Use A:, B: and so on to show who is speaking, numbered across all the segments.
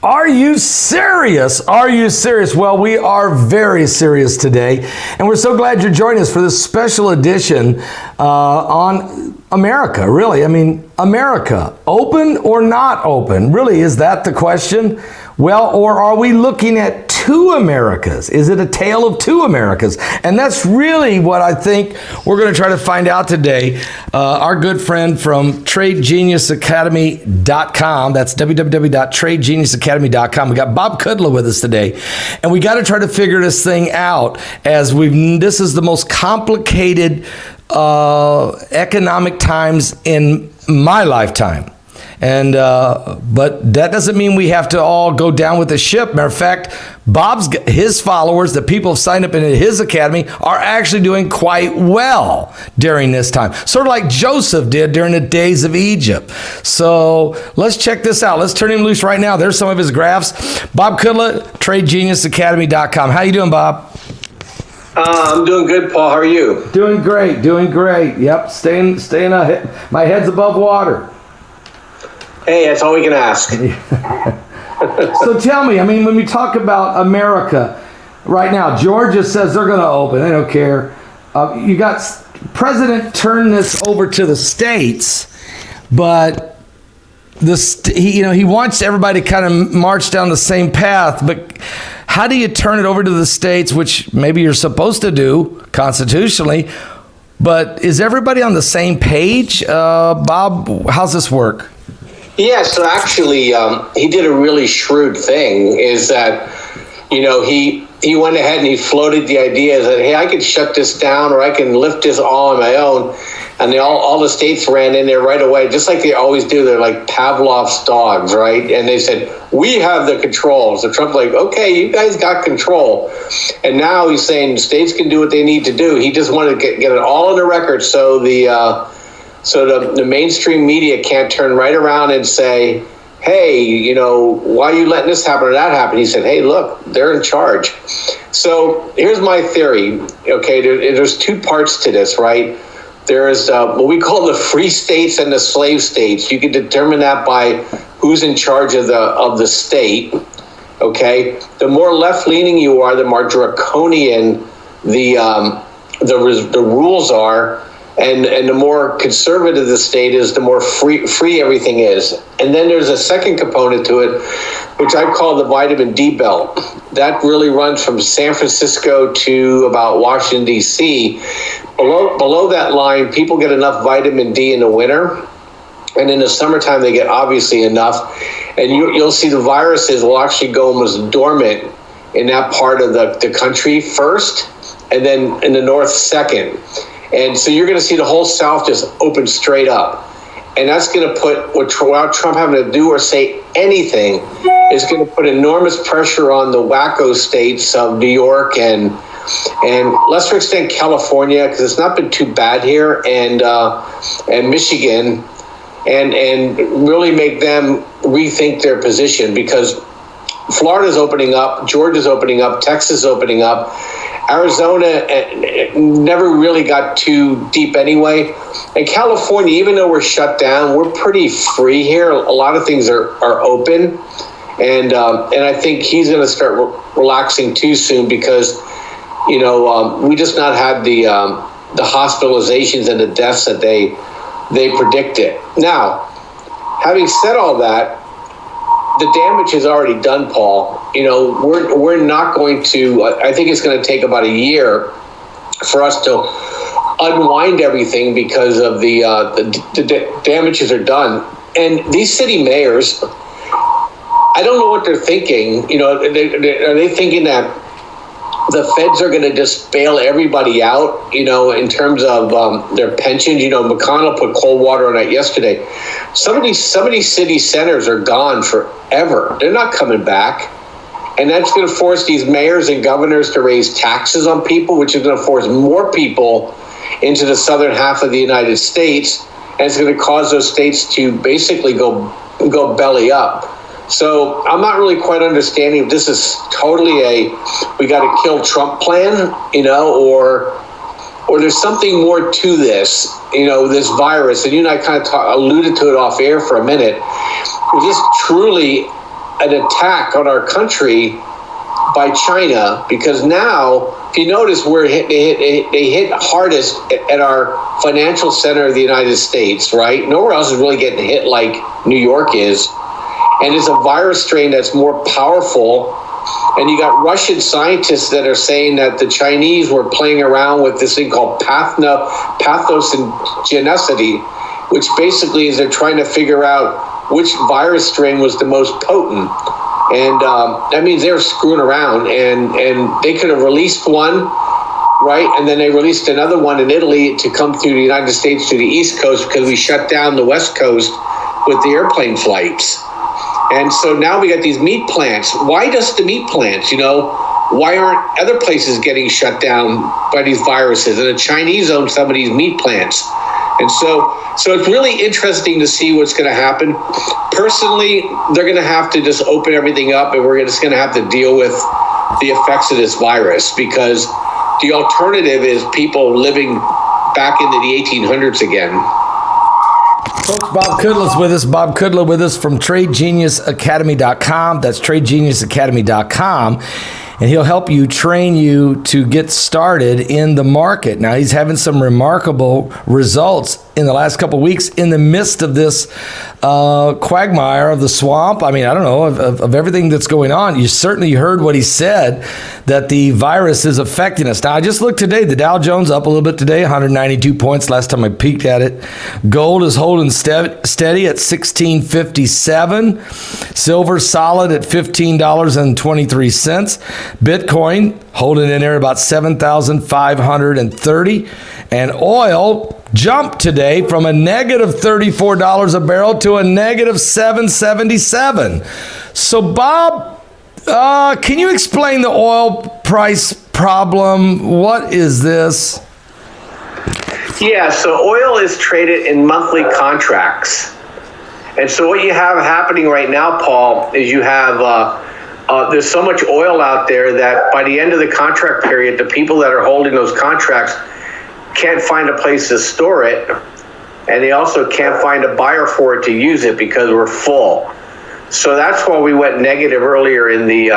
A: Are you serious? Are you serious? Well, we are very serious today, and we're so glad you're joining us for this special edition on America, really. I mean, America, open or not open? Really, is that the question? Well, or are we looking at two Americas? Is it a tale of two Americas? And that's really what I think we're going to try to find out today. Our good friend from TradeGeniusAcademy.com, that's www.tradegeniusacademy.com. We got Bob Kudla with us today, and we got to try to figure this thing out as this is the most complicated economic times in my lifetime. And but that doesn't mean we have to all go down with the ship. Matter of fact, his followers, the people who signed up into his academy, are actually doing quite well during this time. Sort of like Joseph did during the days of Egypt. So let's check this out. Let's turn him loose right now. There's some of his graphs. Bob Kudla, TradeGeniusAcademy.com. How you doing, Bob?
B: I'm doing good, Paul. How are you?
A: Doing great. Yep, staying ahead. My head's above water.
B: Hey, that's all we can ask.
A: So tell me, I mean, when we talk about America right now, Georgia says they're going to open. They don't care. You got President turn this over to the states, but he wants everybody to kind of march down the same path. But how do you turn it over to the states, which maybe you're supposed to do constitutionally? But is everybody on the same page? Bob, how's this work?
B: Yeah, so actually, he did a really shrewd thing, is that, he went ahead and he floated the idea that, hey, I could shut this down or I can lift this all on my own. And all the states ran in there right away, just like they always do. They're like Pavlov's dogs, right? And they said, we have the control. So Trump's like, okay, you guys got control. And now he's saying states can do what they need to do. He just wanted to get it all on the record so the mainstream media can't turn right around and say, hey, why are you letting this happen or that happen? He said, hey, look, they're in charge. So here's my theory. Okay, there's two parts to this, right? There's what we call the free states and the slave states. You can determine that by who's in charge of the state. Okay, the more left-leaning you are, the more draconian the rules are. And the more conservative the state is, the more free everything is. And then there's a second component to it, which I call the vitamin D belt. That really runs from San Francisco to about Washington, D.C. Below that line, people get enough vitamin D in the winter. And in the summertime, they get obviously enough. And you'll see the viruses will actually go almost dormant in that part of the country first, and then in the north second. And so you're going to see the whole South just open straight up. And that's going to put, without Trump having to do or say anything, is going to put enormous pressure on the wacko states of New York and lesser extent California, because it's not been too bad here, and Michigan, and really make them rethink their position, because Florida's opening up, Georgia's opening up, Texas is opening up. Arizona never really got too deep anyway. And California, even though we're shut down, we're pretty free here. A lot of things are open. And I think he's going to start relaxing too soon, because, we just not had the hospitalizations and the deaths that they predicted. Now, having said all that, the damage is already done, Paul. We're not going to, I think it's going to take about a year for us to unwind everything, because of the damages are done. And these city mayors, I don't know what they're thinking. Are they thinking that the feds are going to just bail everybody out, in terms of their pensions? McConnell put cold water on that yesterday. Some of these city centers are gone forever. They're not coming back. And that's going to force these mayors and governors to raise taxes on people, which is going to force more people into the southern half of the United States. And it's going to cause those states to basically go belly up. So I'm not really quite understanding if this is totally we got to kill Trump plan, or there's something more to this, this virus. And you and I kind of alluded to it off air for a minute. Is this truly an attack on our country by China, because now, if you notice, they hit hardest at our financial center of the United States, right? Nowhere else is really getting hit like New York is. And it's a virus strain that's more powerful. And you got Russian scientists that are saying that the Chinese were playing around with this thing called pathogenicity, which basically is they're trying to figure out which virus strain was the most potent. And that means they're screwing around, and they could have released one, right? And then they released another one in Italy to come through the United States to the East Coast because we shut down the West Coast with the airplane flights. And so now we got these meat plants. Why just the meat plants? Why aren't other places getting shut down by these viruses? And the Chinese own some of these meat plants. And so it's really interesting to see what's going to happen. Personally, they're going to have to just open everything up, and we're just going to have to deal with the effects of this virus, because the alternative is people living back into the 1800s again.
A: Folks, Bob Kudla's with us. Bob Kudla with us from TradeGeniusAcademy.com. That's TradeGeniusAcademy.com. And he'll help you, train you to get started in the market. Now, he's having some remarkable results in the last couple of weeks in the midst of this quagmire of the swamp. I mean, I don't know, of everything that's going on. You certainly heard what he said, that the virus is affecting us. Now, I just looked today. The Dow Jones up a little bit today, 192 points last time I peeked at it. Gold is holding steady at $16.57. Silver solid at $15.23. Bitcoin holding in there about 7,530. And oil jumped today from a negative $34 a barrel to a negative $7.77. So, Bob, can you explain the oil price problem? What is this?
B: Yeah, so oil is traded in monthly contracts. And so what you have happening right now, Paul, is you have there's so much oil out there that by the end of the contract period, the people that are holding those contracts can't find a place to store it, and they also can't find a buyer for it to use it because we're full. So that's why we went negative earlier in the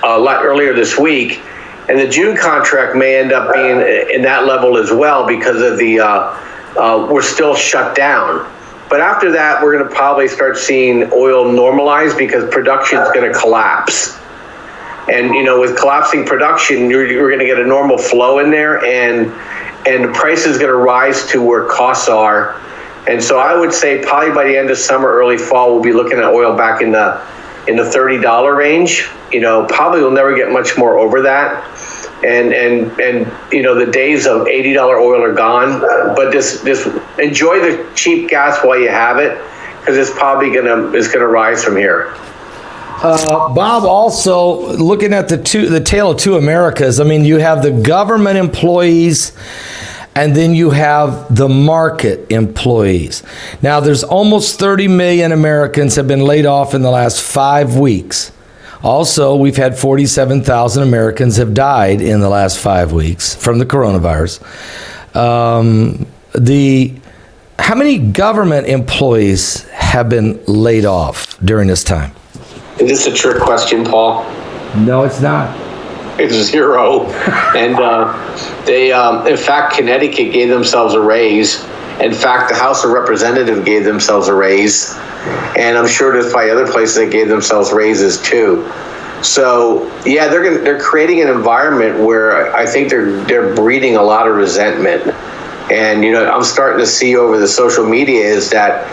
B: earlier this week, and the June contract may end up being in that level as well because of the we're still shut down. But after that, we're going to probably start seeing oil normalize because production is going to collapse. And with collapsing production, you're going to get a normal flow in there, and the price is going to rise to where costs are. And so I would say probably by the end of summer, early fall, we'll be looking at oil back in the $30 range. Probably we'll never get much more over that. And the days of $80 oil are gone. But just enjoy the cheap gas while you have it, because it's probably gonna rise from here.
A: Bob, also looking at the tale of two Americas. I mean, you have the government employees, and then you have the market employees. Now, there's almost 30 million Americans have been laid off in the last 5 weeks. Also, we've had 47,000 Americans have died in the last 5 weeks from the coronavirus. How many government employees have been laid off during this time?
B: Is this a trick question, Paul?
A: No, it's not.
B: It's 0. And in fact, Connecticut gave themselves a raise. In fact, the House of Representatives gave themselves a raise. And I'm sure there's probably other places that gave themselves raises too. So yeah, they're creating an environment where I think they're breeding a lot of resentment. And I'm starting to see over the social media is that,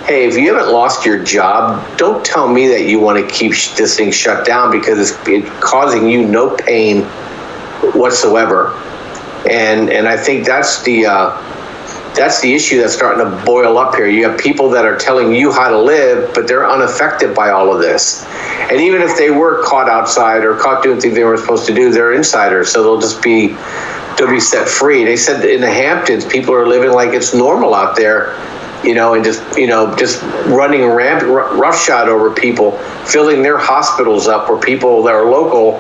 B: hey, if you haven't lost your job, don't tell me that you want to keep this thing shut down because it's causing you no pain whatsoever. And I think that's the issue that's starting to boil up here. You have people that are telling you how to live, but they're unaffected by all of this. And even if they were caught outside or caught doing things they weren't supposed to do, they're insiders, so they'll be set free. They said that in the Hamptons, people are living like it's normal out there, and just running roughshod over people, filling their hospitals up where people that are local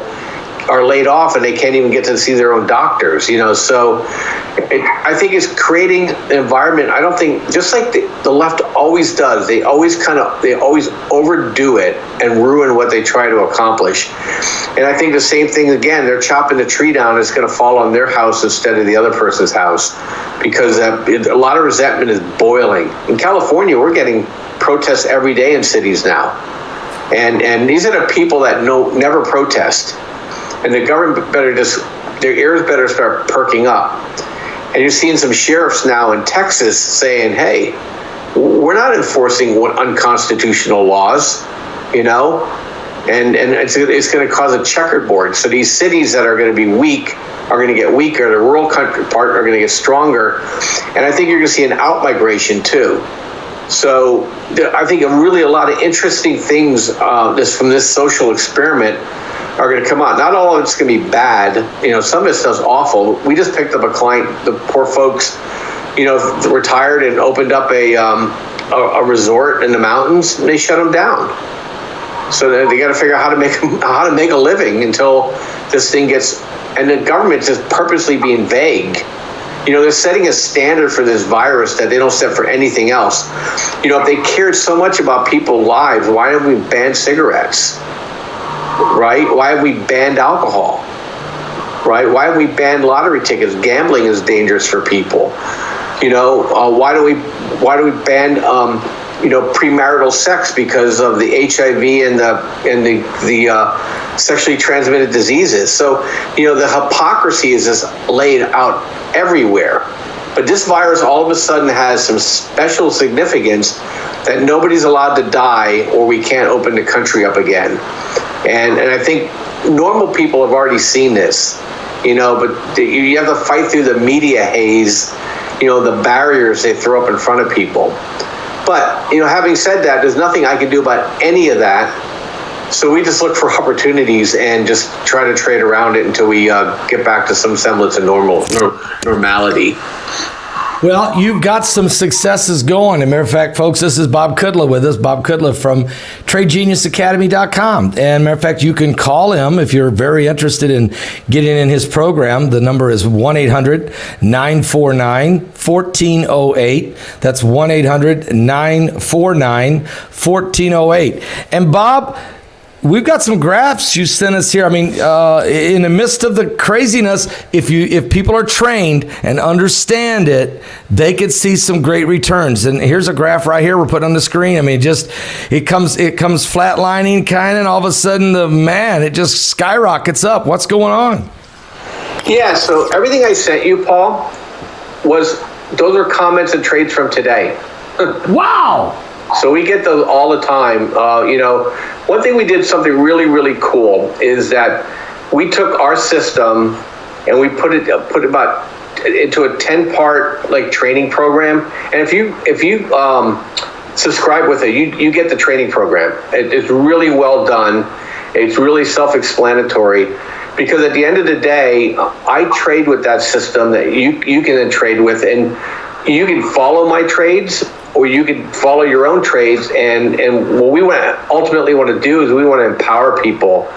B: are laid off and they can't even get to see their own doctors, so I think it's creating an environment. I don't think, just like the left always does, they always overdo it and ruin what they try to accomplish. And I think the same thing again, they're chopping the tree down, it's going to fall on their house instead of the other person's house, because a lot of resentment is boiling. In California, we're getting protests every day in cities now. And these are the people that never protest. And the government their ears better start perking up. And you're seeing some sheriffs now in Texas saying, hey, we're not enforcing unconstitutional laws, and it's going to cause a checkerboard. So these cities that are going to be weak are going to get weaker. The rural country part are going to get stronger. And I think you're going to see an out-migration too. So I think really a lot of interesting things from this social experiment are going to come out. Not all of it's going to be bad. Some of this stuff's awful. We just picked up a client, the poor folks, retired and opened up a resort in the mountains, and they shut them down. So they got to figure out how to make a living until this thing gets, and the government's just purposely being vague. They're setting a standard for this virus that they don't set for anything else. If they cared so much about people's lives, why have we banned cigarettes? Right? Why have we banned alcohol? Right? Why have we banned lottery tickets? Gambling is dangerous for people. Why do we ban premarital sex because of the HIV and the sexually transmitted diseases? So the hypocrisy is just laid out everywhere. But this virus all of a sudden has some special significance that nobody's allowed to die, or we can't open the country up again. And I think normal people have already seen this, but you have to fight through the media haze, the barriers they throw up in front of people. But, having said that, there's nothing I can do about any of that. So we just look for opportunities and just try to trade around it until we get back to some semblance of normality.
A: Well, you've got some successes going. As a matter of fact, folks, this is Bob Kudla with us. Bob Kudla from TradeGeniusAcademy.com. And matter of fact, you can call him if you're very interested in getting in his program. The number is 1-800-949-1408. That's 1-800-949-1408. And Bob, we've got some graphs you sent us here. I mean, in the midst of the craziness, if people are trained and understand it, they could see some great returns. And here's a graph right here we're putting on the screen. I mean, it comes flatlining kind, and all of a sudden, it just skyrockets up. What's going on?
B: Yeah. So everything I sent you, Paul, those are comments and trades from today.
A: Wow.
B: So we get those all the time. One thing we did something really, really cool is that we took our system and we put it about into a 10-part training program. And if you subscribe with it, you get the training program. It's really well done. It's really self-explanatory, because at the end of the day, I trade with that system that you can then trade with, and you can follow my trades, or you can follow your own trades. And what we ultimately want to do is we want to empower people,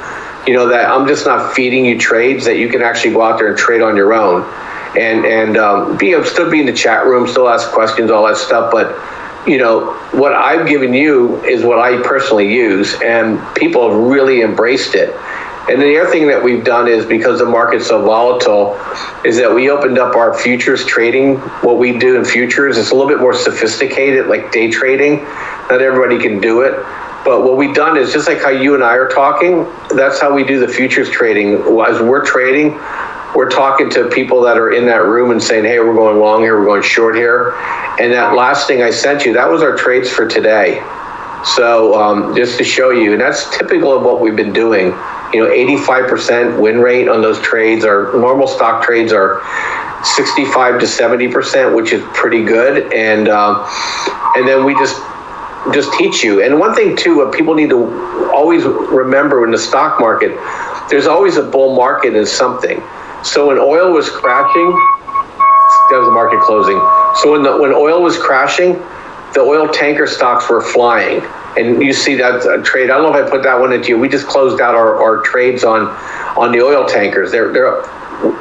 B: that I'm just not feeding you trades, that you can actually go out there and trade on your own, and still be in the chat room, still ask questions, all that stuff. But what I've given you is what I personally use, and people have really embraced it. And the other thing that we've done is, because the market's so volatile, is that we opened up our futures trading. What we do in futures is a little bit more sophisticated, like day trading. Not everybody can do it. But what we've done is, just like how you and I are talking, that's how we do the futures trading. As we're trading, we're talking to people that are in that room and saying, hey, we're going long here, we're going short here. And that last thing I sent you, that was our trades for today. So just to show you, and that's typical of what we've been doing. 85% win rate on those trades. Our normal stock trades are 65 to 70%, which is pretty good. And then we just teach you. And one thing too, what people need to always remember in the stock market, there's always a bull market in something. So when oil was crashing, that was the market closing. So when oil was crashing, the oil tanker stocks were flying. And you see that trade. I don't know if I put that one into you. We just closed out our trades on on the oil tankers. They're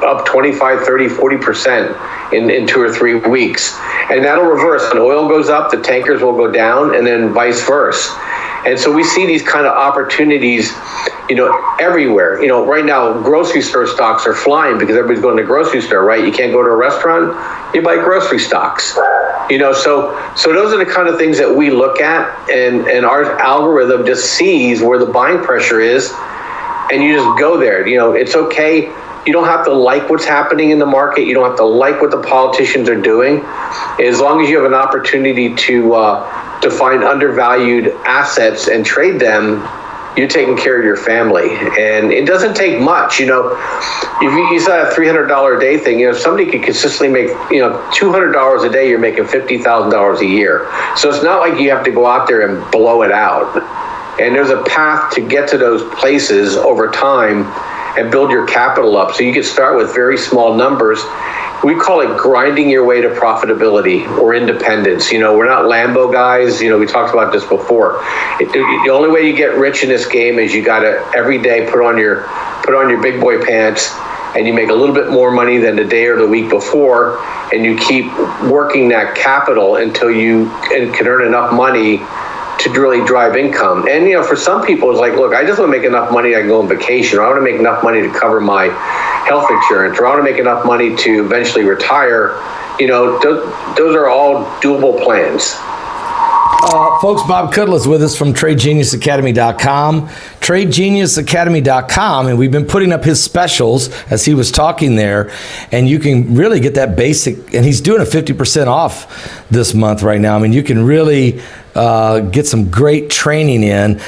B: up 25, 30, 40% in 2 or 3 weeks. And that'll reverse. When oil goes up, the tankers will go down, and then vice versa. And so we see these kind of opportunities, everywhere. Right now, grocery store stocks are flying because everybody's going to the grocery store, right? You can't go to a restaurant, you buy grocery stocks. So those are the kind of things that we look at, and our algorithm just sees where the buying pressure is, and you just go there. It's okay. You don't have to like what's happening in the market. You don't have to like what the politicians are doing. As long as you have an opportunity to find undervalued assets and trade them, you're taking care of your family. And it doesn't take much. If you saw a $300 a day thing, if somebody could consistently make, $200 a day, you're making $50,000 a year. So it's not like you have to go out there and blow it out. And there's a path to get to those places over time and build your capital up. So you can start with very small numbers. We call it grinding your way to profitability or independence. We're not Lambo guys. We talked about this before. The only way you get rich in this game is you got to every day put on your big boy pants, and you make a little bit more money than the day or the week before, and you keep working that capital until you can earn enough money to really drive income. And for some people, it's like, look, I just want to make enough money I can go on vacation, or I want to make enough money to cover my health insurance, or I want to make enough money to eventually retire. Those are all doable plans.
A: Folks, Bob Cuddle is with us from TradeGeniusAcademy.com. TradeGeniusAcademy.com, and we've been putting up his specials as he was talking there, and you can really get that basic, and he's doing a 50% off this month right now. You can really get some great training in.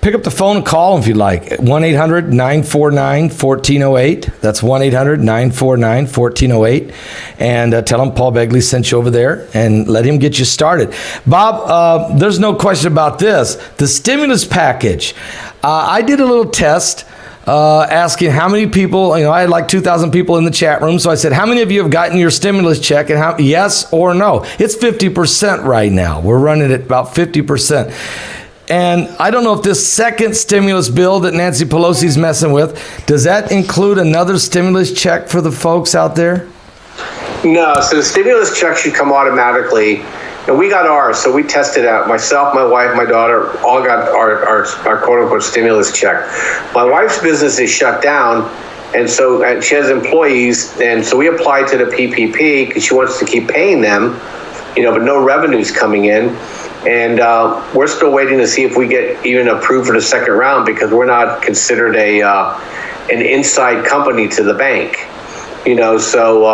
A: Pick up the phone and call him if you'd like. 1-800-949-1408. That's 1-800-949-1408. And tell him Paul Begley sent you over there, and let him get you started. Bob, there's no question about this. The stimulus package. I did a little test asking how many people, I had like 2,000 people in the chat room. So I said, how many of you have gotten your stimulus check, and how, yes or no? It's 50% right now. We're running at about 50%. And I don't know if this second stimulus bill that Nancy Pelosi's messing with, does that include another stimulus check for the folks out there?
B: No, so the stimulus check should come automatically. And we got ours, so we tested out. Myself, my wife, my daughter all got our quote-unquote stimulus check. My wife's business is shut down, and so she has employees, and so we applied to the PPP because she wants to keep paying them, but no revenue's coming in. And we're still waiting to see if we get even approved for the second round, because we're not considered an inside company to the bank. So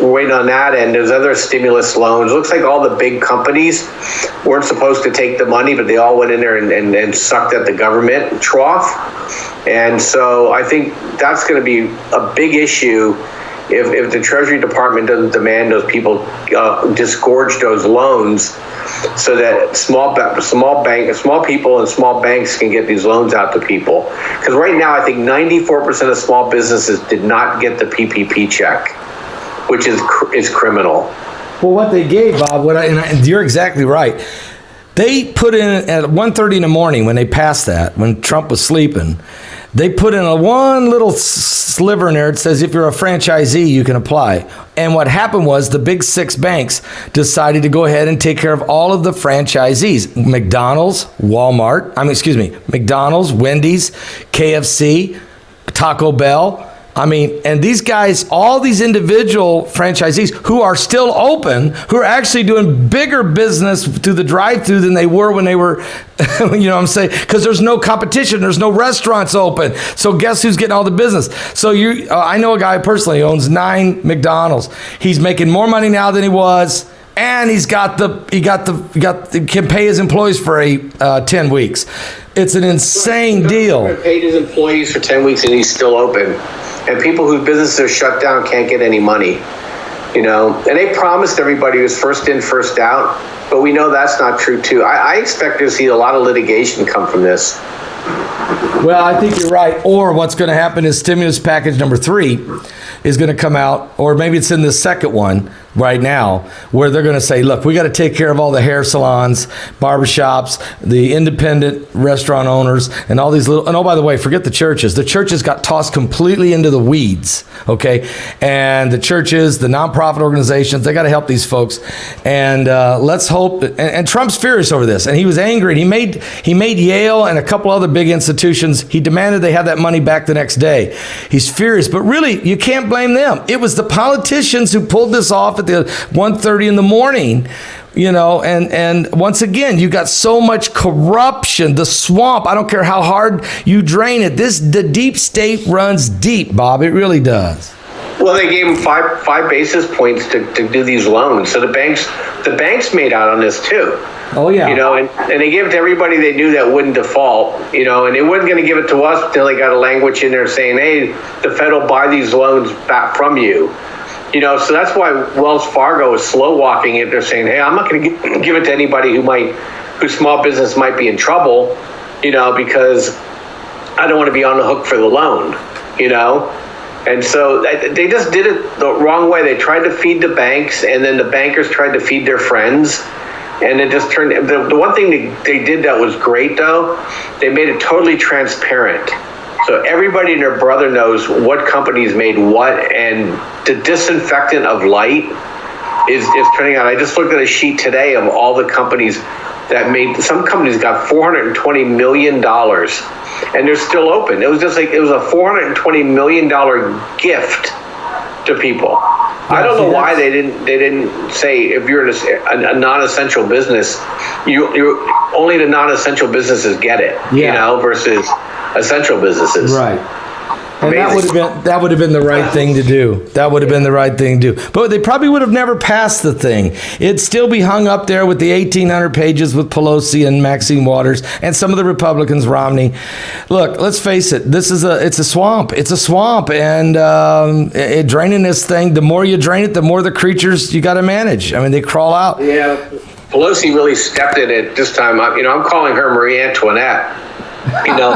B: we're waiting on that. And there's other stimulus loans. It looks like all the big companies weren't supposed to take the money, but they all went in there and sucked at the government trough. And so I think that's going to be a big issue if the Treasury Department doesn't demand those people disgorge those loans, so that small people and small banks can get these loans out to people. Because right now, I think 94% of small businesses did not get the PPP check, which is criminal.
A: Well, what they gave, Bob, and you're exactly right. They put in at 1:30 in the morning when they passed that, when Trump was sleeping, they put in one little sliver in there. It says if you're a franchisee, you can apply. And what happened was the big 6 banks decided to go ahead and take care of all of the franchisees. McDonald's, Wendy's, KFC, Taco Bell. And these guys, all these individual franchisees who are still open, who are actually doing bigger business through the drive-thru than they were when they were, because there's no competition, there's no restaurants open. So guess who's getting all the business? So I know a guy personally who owns 9 McDonald's. He's making more money now than he was, and he can pay his employees for 10 weeks. It's an insane deal.
B: He paid his employees for 10 weeks and he's still open. And people whose businesses are shut down can't get any money, And they promised everybody it was first in, first out. But we know that's not true too. I expect to see a lot of litigation come from this.
A: Well, I think you're right. Or what's going to happen is stimulus package number 3 is going to come out, or maybe it's in the second one right now, where they're going to say, look, we got to take care of all the hair salons, barbershops, the independent restaurant owners, and all these little, and oh, by the way, forget the churches. The churches got tossed completely into the weeds, okay? And the churches, the nonprofit organizations, they got to help these folks. And let's hope, and Trump's furious over this, and he was angry. And he made Yale and a couple other big institutions, he demanded they have that money back the next day. He's furious, but really, you can't blame them. It was the politicians who pulled this off at the 1:30 in the morning, you know, and once again, you got so much corruption, the swamp. I don't care how hard you drain it. The deep state runs deep, Bob. It really does.
B: Well, they gave them five basis points to do these loans. So the banks made out on this too.
A: Oh yeah.
B: You know, and they gave it to everybody they knew that wouldn't default, you know, and they weren't going to give it to us until they got a language in there saying, hey, the Fed will buy these loans back from you. You know, so that's why Wells Fargo is slow walking it. They're saying, hey, I'm not going to give it to anybody whose small business might be in trouble, you know, because I don't want to be on the hook for the loan, you know. And so they just did it the wrong way. They tried to feed the banks, and then the bankers tried to feed their friends. And it just turned, the one thing they did that was great, though, they made it totally transparent. So everybody and their brother knows what companies made what, and the disinfectant of light is turning out. I just looked at a sheet today of all the companies that made, some companies got $420 million, and they're still open. It was a $420 million gift to people. I don't know why they didn't say if you're a non-essential business, you only the non-essential businesses get it, you know, versus essential businesses.
A: Right. And that would have been the right thing to do. That would have been the right thing to do. But they probably would have never passed the thing. It'd still be hung up there with the 1,800 pages with Pelosi and Maxine Waters and some of the Republicans, Romney. Look, let's face it. It's a swamp. It's a swamp, and draining this thing. The more you drain it, the more the creatures you got to manage. I mean, they crawl out.
B: Yeah, Pelosi really stepped in it this time. I'm calling her Marie Antoinette. You know,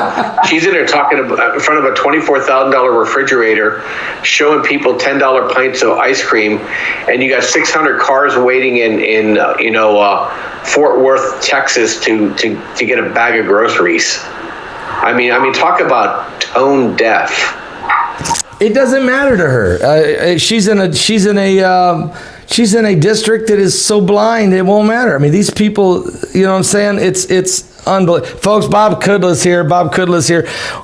B: she's in there talking in front of a $24,000 refrigerator, showing people $10 pints of ice cream, and you got 600 cars waiting in Fort Worth, Texas, to get a bag of groceries. I mean, talk about tone deaf.
A: It doesn't matter to her. She's in a district that is so blind it won't matter. I mean, these people, you know what I'm saying? It's unbelievable. Folks, Bob Kudla's here.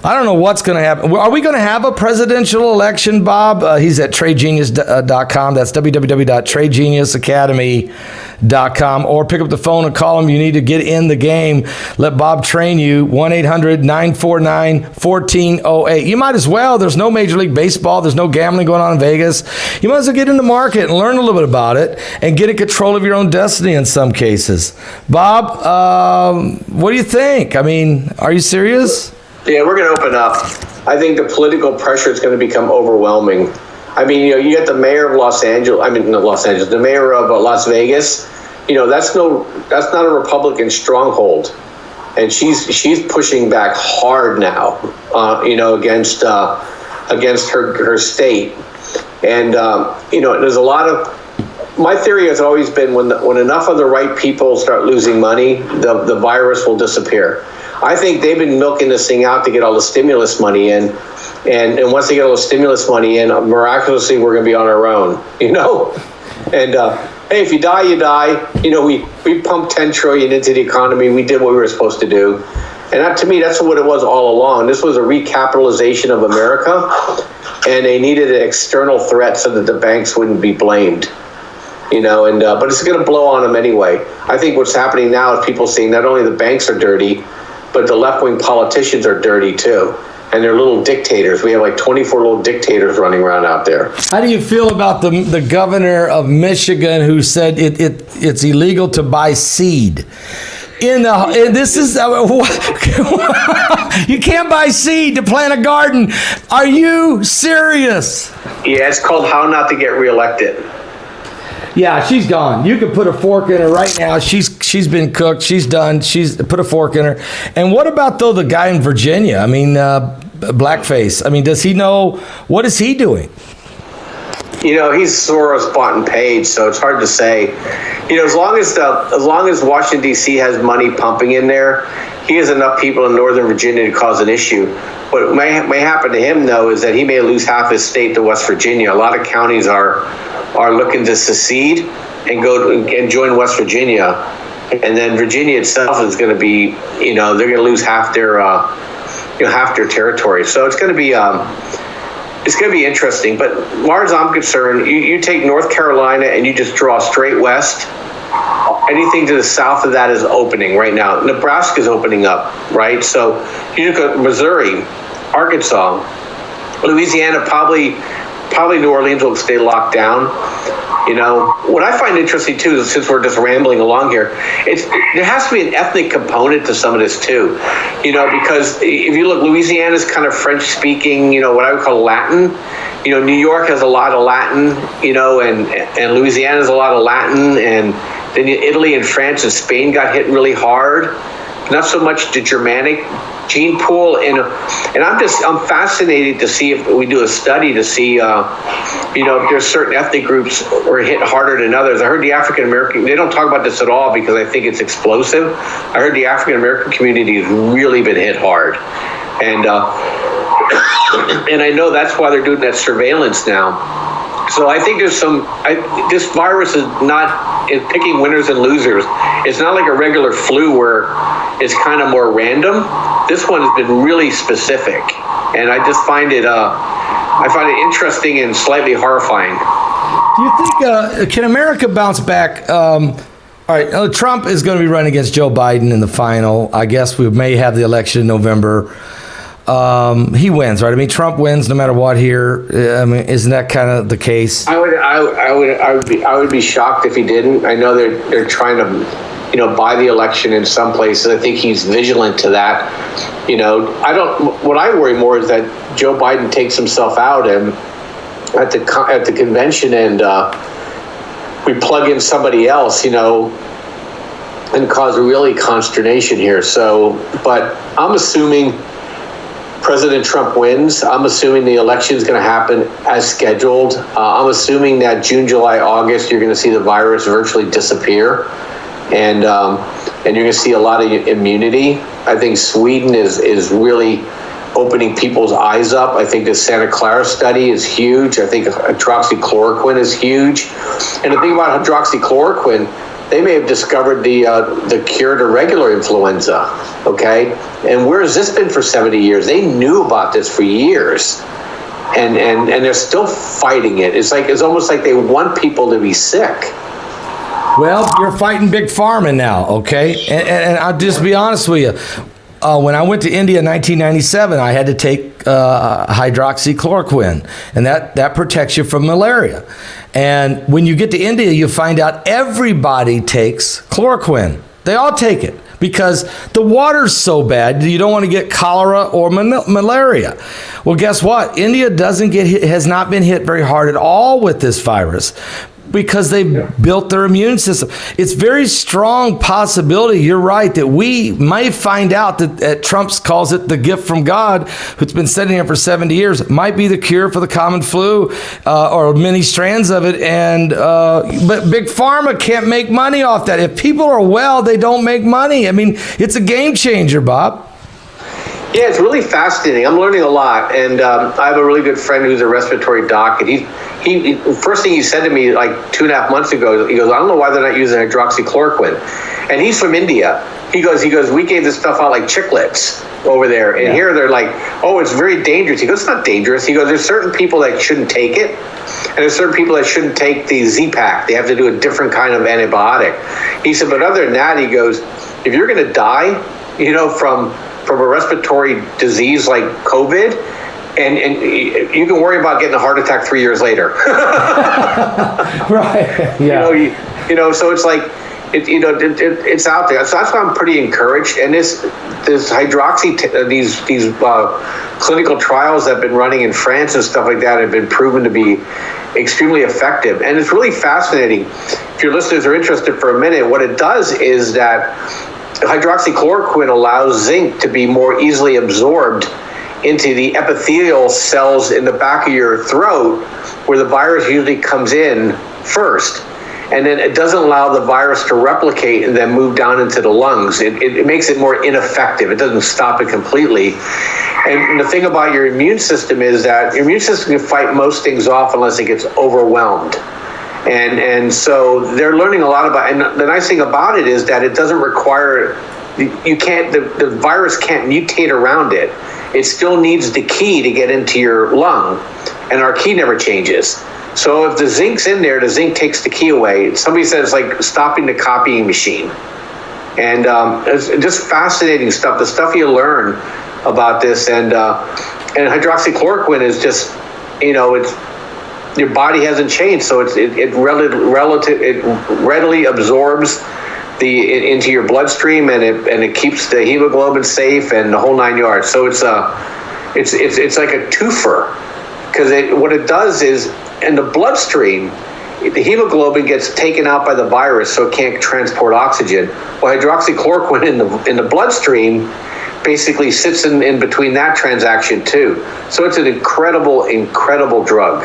A: I don't know what's going to happen. Are we going to have a presidential election, Bob? He's at tradegenius.com. That's www.tradegeniusacademy.com. Or pick up the phone and call him. You need to get in the game. Let Bob train you. 1-800-949-1408. You might as well. There's no Major League Baseball. There's no gambling going on in Vegas. You might as well get in the market and learn a little bit about it and get in control of your own destiny in some cases. Bob, what do you think? I mean, are you serious?
B: Yeah, we're going to open up. I think the political pressure is going to become overwhelming. I mean, you get the mayor of the mayor of Las Vegas. You know, that's not a Republican stronghold, and she's pushing back hard now. Against her state, and there's a lot of. My theory has always been when enough of the right people start losing money, the virus will disappear. I think they've been milking this thing out to get all the stimulus money in, and once they get all the stimulus money in, miraculously we're going to be on our own, you know. And hey, if you die, you die. You know, we pumped $10 trillion into the economy. We did what we were supposed to do, and that, to me, that's what it was all along. This was a recapitalization of America, and they needed an external threat so that the banks wouldn't be blamed. You know, but it's going to blow on them anyway. I think what's happening now is people seeing not only the banks are dirty, but the left-wing politicians are dirty too. And they're little dictators. We have like 24 little dictators running around out there.
A: How do you feel about the governor of Michigan who said it's illegal to buy seed? You can't buy seed to plant a garden. Are you serious?
B: Yeah, it's called How Not to Get Reelected.
A: Yeah, she's gone. You could put a fork in her right now. She's been cooked. She's done. She's put a fork in her. And what about though the guy in Virginia? I mean, blackface. I mean, does he know what is he doing?
B: He's Soros bought and paid, so it's hard to say. As long as Washington D.C. has money pumping in there, he has enough people in Northern Virginia to cause an issue. What may happen to him though is that he may lose half his state to West Virginia. A lot of counties are looking to secede and join West Virginia, and then Virginia itself is going to be, they're going to lose half their territory. So it's going to be interesting. But as far as I'm concerned, you take North Carolina and you just draw straight west. Anything to the south of that is opening right now. Nebraska is opening up, right? So you look at Missouri, Arkansas, Louisiana, probably New Orleans will stay locked down. What I find interesting too, since we're just rambling along here, there has to be an ethnic component to some of this too. Because if you look, Louisiana's kind of French speaking, what I would call Latin. New York has a lot of Latin, and Louisiana's a lot of Latin, and then Italy and France and Spain got hit really hard. Not so much the Germanic gene pool, and I'm fascinated to see if we do a study to see if there's certain ethnic groups are hit harder than others. I heard the African American, they don't talk about this at all because I think it's explosive. I heard the African American community has really been hit hard, and and I know that's why they're doing that surveillance now. So I think there's this virus is picking winners and losers. It's not like a regular flu where it's kind of more random. This one has been really specific, and I just find it interesting and slightly horrifying.
A: Do you think can America bounce back? All right, Trump is going to be running against Joe Biden in the final. I guess we may have the election in November. He wins, right? I mean, Trump wins no matter what here. I mean, isn't that kind of the case?
B: I would be shocked if he didn't. I know they're trying to, buy the election in some places. I think he's vigilant to that. What I worry more is that Joe Biden takes himself out and at the convention and we plug in somebody else, and cause really consternation here. So, but I'm assuming President Trump wins. I'm assuming the election is going to happen as scheduled. I'm assuming that June, July, August, you're going to see the virus virtually disappear, and you're going to see a lot of immunity. I think Sweden is really opening people's eyes up. I think the Santa Clara study is huge. I think hydroxychloroquine is huge. And the thing about hydroxychloroquine, they may have discovered the cure to regular influenza, okay? And where has this been for 70 years? They knew about this for years, and they're still fighting it. It's almost like they want people to be sick.
A: Well, you're fighting big pharma now, okay? And I'll just be honest with you. When I went to India in 1997, I had to take hydroxychloroquine, and that protects you from malaria. And when you get to India, you find out everybody takes chloroquine. They all take it because the water's so bad, you don't want to get cholera or malaria. Well, guess what? India has not been hit very hard at all with this virus, because they've built their immune system. It's very strong possibility, you're right, that we might find out that Trump calls it the gift from God, who's been sitting here for 70 years, might be the cure for the common flu, or many strands of it. And but Big Pharma can't make money off that. If people are well, they don't make money. I mean, it's a game changer, Bob.
B: Yeah, it's really fascinating. I'm learning a lot, and I have a really good friend who's a respiratory doc, and he first thing he said to me like 2.5 months ago, he goes, I don't know why they're not using hydroxychloroquine, and he's from India. He goes, we gave this stuff out like chiclets over there, and here they're like, oh, it's very dangerous. He goes, it's not dangerous. He goes, there's certain people that shouldn't take it, and there's certain people that shouldn't take the Z-Pak. They have to do a different kind of antibiotic. He said, but other than that, he goes, if you're going to die, from a respiratory disease like COVID, and you can worry about getting a heart attack 3 years later.
A: Right. Yeah.
B: So it's like, it's out there. So that's why I'm pretty encouraged. And this hydroxy, these clinical trials that have been running in France and stuff like that have been proven to be extremely effective. And it's really fascinating. If your listeners are interested for a minute, what it does is that hydroxychloroquine allows zinc to be more easily absorbed into the epithelial cells in the back of your throat, where the virus usually comes in first. And then it doesn't allow the virus to replicate and then move down into the lungs. It makes it more ineffective. It doesn't stop it completely. And the thing about your immune system is that your immune system can fight most things off unless it gets overwhelmed. And so they're learning a lot about, and the nice thing about it is that it doesn't require, the virus can't mutate around it. It still needs the key to get into your lung, and our key never changes. So if the zinc's in there, the zinc takes the key away. Somebody said it's like stopping the copying machine. And it's just fascinating stuff, the stuff you learn about this. And hydroxychloroquine is just, it's, your body hasn't changed, so it readily absorbs into your bloodstream, and it keeps the hemoglobin safe and the whole 9 yards. So it's like a twofer, because what it does is, in the bloodstream, the hemoglobin gets taken out by the virus, so it can't transport oxygen. Well, hydroxychloroquine in the bloodstream basically sits in between that transaction too. So it's an incredible drug.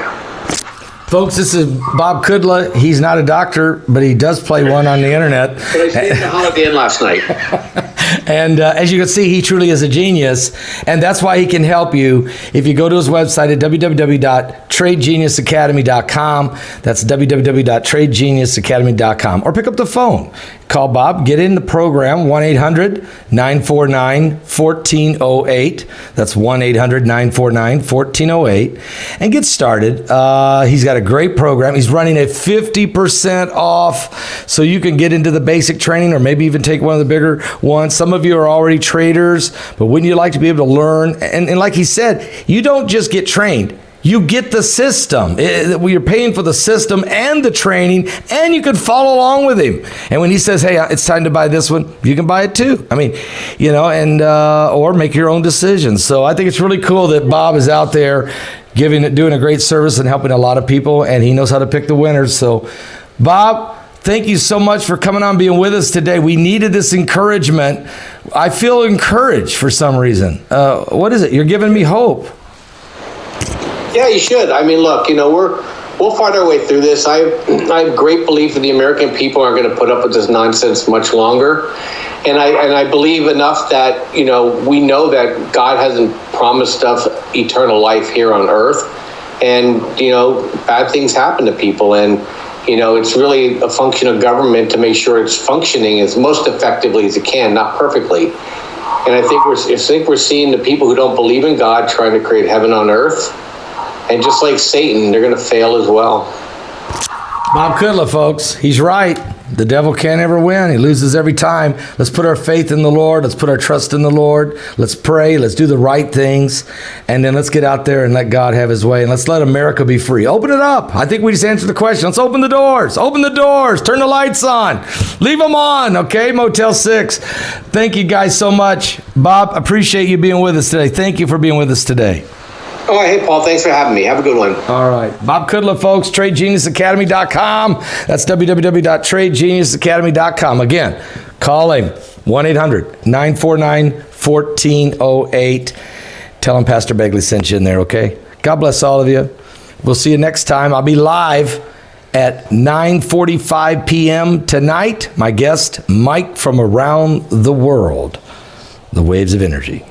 A: Folks, this is Bob Kudla. He's not a doctor, but he does play one on the internet.
B: But I stayed at the Holiday Inn last night.
A: And as you can see, he truly is a genius. And that's why he can help you if you go to his website at www.tradegeniusacademy.com. That's www.tradegeniusacademy.com. Or pick up the phone. Call Bob. Get in the program, 1-800-949-1408. That's 1-800-949-1408. And get started. He's got a great program. He's running a 50% off, so you can get into the basic training or maybe even take one of the bigger ones. Some of you are already traders, but wouldn't you like to be able to learn? And like he said, you don't just get trained. You get the system. You're paying for the system and the training, and you can follow along with him. And when he says, hey, it's time to buy this one, you can buy it too. I mean, or make your own decisions. So I think it's really cool that Bob is out there doing a great service and helping a lot of people, and he knows how to pick the winners. So, Bob, thank you so much for coming on, being with us today. We needed this encouragement. I feel encouraged for some reason. What is it? You're giving me hope.
B: Yeah, you should. I mean, look, we'll fight our way through this. I have great belief that the American people aren't going to put up with this nonsense much longer. And I believe enough that, we know that God hasn't promised us eternal life here on earth. And, bad things happen to people. And, it's really a function of government to make sure it's functioning as most effectively as it can, not perfectly. And I think we're seeing the people who don't believe in God trying to create heaven on earth. And just like Satan, they're going to fail as well.
A: Bob Kudla, folks, he's right. The devil can't ever win. He loses every time. Let's put our faith in the Lord. Let's put our trust in the Lord. Let's pray. Let's do the right things. And then let's get out there and let God have his way. And let's let America be free. Open it up. I think we just answered the question. Let's open the doors. Open the doors. Turn the lights on. Leave them on. Okay, Motel 6. Thank you guys so much. Bob, appreciate you being with us today. Thank you for being with us today.
B: Oh, hey, Paul, thanks for having me. Have a good one.
A: All right. Bob Kudla, folks, TradeGeniusAcademy.com. That's www.TradeGeniusAcademy.com. Again, call him, 1-800-949-1408. Tell him Pastor Begley sent you in there, okay? God bless all of you. We'll see you next time. I'll be live at 9:45 p.m. tonight. My guest, Mike from around the world. The Waves of Energy.